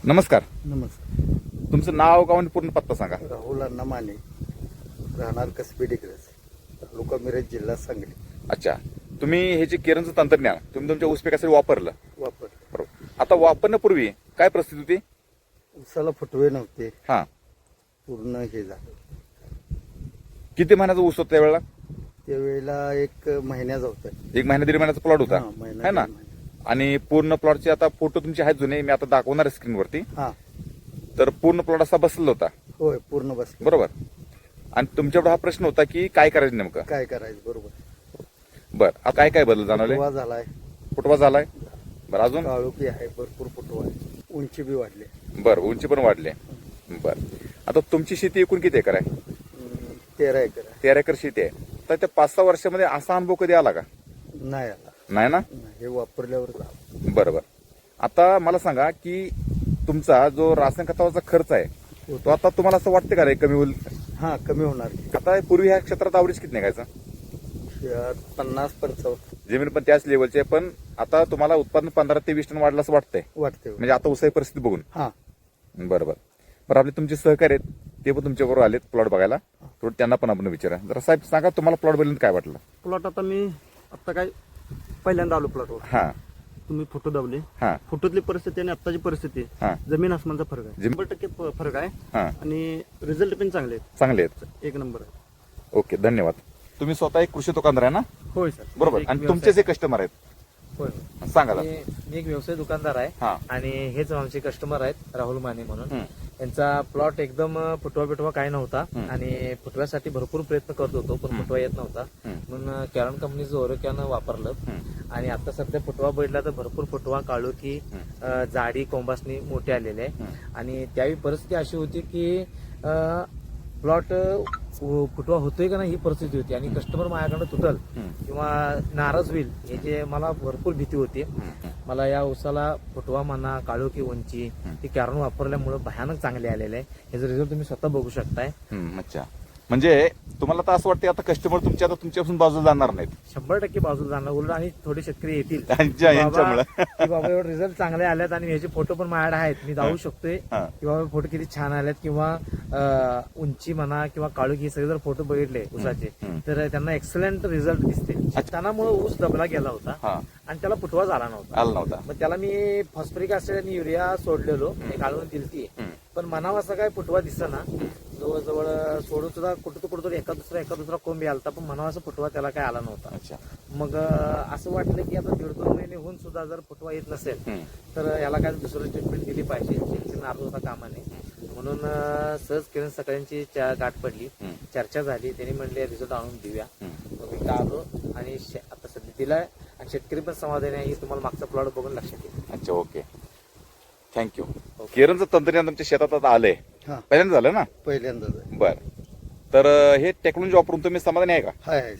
नमस्कार. नमस्कार. तुमचं नाव गाव आणि पूर्ण पत्ता सांगा. राहुल अण्णा माने, राहणार कसबे डिग्रस, तालुका मिरज, जिल्हा सांगली. अच्छा, तुम्ही हे जे केरनचं तंत्रज्ञान तुम्ही तुमच्या ऊस पिकासाठी वापरलं वापर. बरोबर. आता वापरण्यापूर्वी काय परिस्थिती होती? उसाला फुटवे नव्हते, हा, पूर्ण हे झालं. किती महिन्याचा ऊस होता त्यावेळेला? त्यावेळेला एक महिन्याचा होता. 1 महिना 1.5 महिन्याचा प्लॉट होता हा, महिना, है ना? 1.5 महिना. आणि पूर्ण प्लॉटचे आता फोटो तुमचे आहेत जुने, मी आता दाखवणार आहे स्क्रीनवरती. हा, तर पूर्ण प्लॉट असा बसलेला होता होय, पूर्ण बसलं. बरोबर. आणि तुमच्याकडे हा प्रश्न होता की काय करायचं नेमकं. काय करायचं, बरोबर. बर, आता काय काय बदल जाणवले? फुटवा झालाय, फुटवा झालाय. बरं, अजून? काळोखी आहे, भरपूर फुटवा आहे, उंची बी वाढली. बर, उंची पण वाढली. बर, आता तुमची शेती एकूण किती एकर आहे? 13 एकर आहे. 13 एकर शेती आहे. तर त्या 5-6 वर्षामध्ये असा अनुभव कधी आला का? नाही आला, नाही ना. हे वापरल्यावर झालं. बरोबर. आता मला सांगा की तुमचा जो रासायनिक खताचा खर्च आहे तो आता तुम्हाला असं वाटतं का रे कमी होईल? हा, कमी होणार की. आता पूर्वी ह्या क्षेत्रात अवरेज किती निघायचं? यात 50% जमीन पण त्याच लेवलची आहे, पण आता तुम्हाला उत्पादन 15 ते 20 टन वाढलं असं वाटतंय वाटते. म्हणजे आता उसाई परिस्थिती बघून. हा, बरोबर. बरं, आपले तुमचे सहकारी आहेत ते पण तुमच्याबरोबर आलेत प्लॉट बघायला. थोडं त्यांना पण आपण विचारा. जरा साहेब सांगा, तुम्हाला प्लॉट बघितल्यानंतर काय वाटलं? प्लॉट आता काय पहिल्यांदा आलो प्लॉटवर. हा तुम्ही फोटो दावले. हा फोटोतली परिस्थिती आणि आत्ताची परिस्थिती हा जमीन आसमानचा फरक आहे. 100% फरक आहे. हा आणि रिझल्ट पण चांगले आहेत, चांगले आहेत. एक नंबर आहे. ओके, धन्यवाद. तुम्ही स्वतः एक कृषी दुकानदार आहे ना? होय सर. बरोबर. एक आणि व्यवसाय- तुमचे जे कस्टमर आहेत होय. सांगा. मी एक व्यवसाय दुकानदार आहे हा. आणि हेच आमचे कस्टमर आहेत राहुल माने म्हणून. हम्म. यांचा प्लॉट एकदम फुटवा काय नव्हता हम्म. आणि फुटव्यासाठी भरपूर प्रयत्न करत होतो पण हम्म. फुटवा येत नव्हता. हम्म. म्हणून कॅरन कंपनीचं ओरोकॅन वापरलं हम्म. आणि आता सध्या फुटवा बघितला तर भरपूर फुटवा काळोखी जाडी कोंबासनी मोठे आलेले आहे. हम्म. आणि त्यावेळी परिस्थिती अशी होती की प्लॉट फुटवा होतोय का नाही ही परिस्थिती होती आणि कस्टमर माझ्याकडे तुटल हम्म. किंवा नाराज होईल याची मला भरपूर भीती होती. हम्म. मला या उसाला फुटवा म्हणा काळोखी उंची ही कॅरन वापरल्यामुळे भयानक चांगले आलेले आहे. ह्याचा रिझल्ट तुम्ही स्वतः बघू शकताय. अच्छा, म्हणजे तुम्हाला तर असं वाटतं आता कस्टमर तुमच्यापासून बाजूला जाणार नाहीत? 100% बाजूला जाणार उलट आणि थोडे शेतकरी येतील यांच्यामुळे. की बाबा एवढे रिझल्ट चांगले आलेत आणि ह्याचे फोटो पण माझ्याकडे आहेत, मी जाऊ शकतोय हा. की बाबा फोटो किती छान आलेत किंवा उंची म्हणा किंवा काळोखी सगळे जर फोटो बघितले उसाचे हम्म. तर त्यांना एक्सलंट रिझल्ट दिसते. त्यामुळे ऊस दबला गेला होता हा, आणि त्याला फुटवा झाला नव्हता. आला नव्हता. मग त्याला मी फॉस्फरिक ऍसिड आणि युरिया सोडलेलो, एक आळवून दिलती. हम्म. पण मनावा असं काय फुटवा दिसना. जवळजवळ सोडून सुद्धा कुठं एका दुसरा कोंबी आलता पण मनावा असं फुटवा त्याला काय आला नव्हता. अच्छा. मग असं वाटलं की आता 1.5-2 महिने होऊन सुद्धा जर फुटवा येत नसेल हम्म. तर याला काय दुसरं ट्रीटमेंट दिली पाहिजे. चिंचण नारळ होता कामा नये म्हणून सहज किरण सगळ्यांची गाठ पडली, हम्म. चर्चा झाली. त्यांनी म्हणले रिझल्ट आणून देऊया. हम्म. मग मी का आलो आणि आता सध्या दिलाय आणि शेतकरी पण समाधानी आहे. हे तुम्हाला मागचा प्लॉट बघून लक्षात येईल. अच्छा, ओके, थँक्यू. केरनचं तंत्रज्ञान तुमच्या शेतात आता आलंय, हा, पहिल्यांदा झालं ना? पहिल्यांदाच आहे. बर, तर हे टेक्नॉलॉजी वापरून तुम्ही समाधानी आहे का? हाय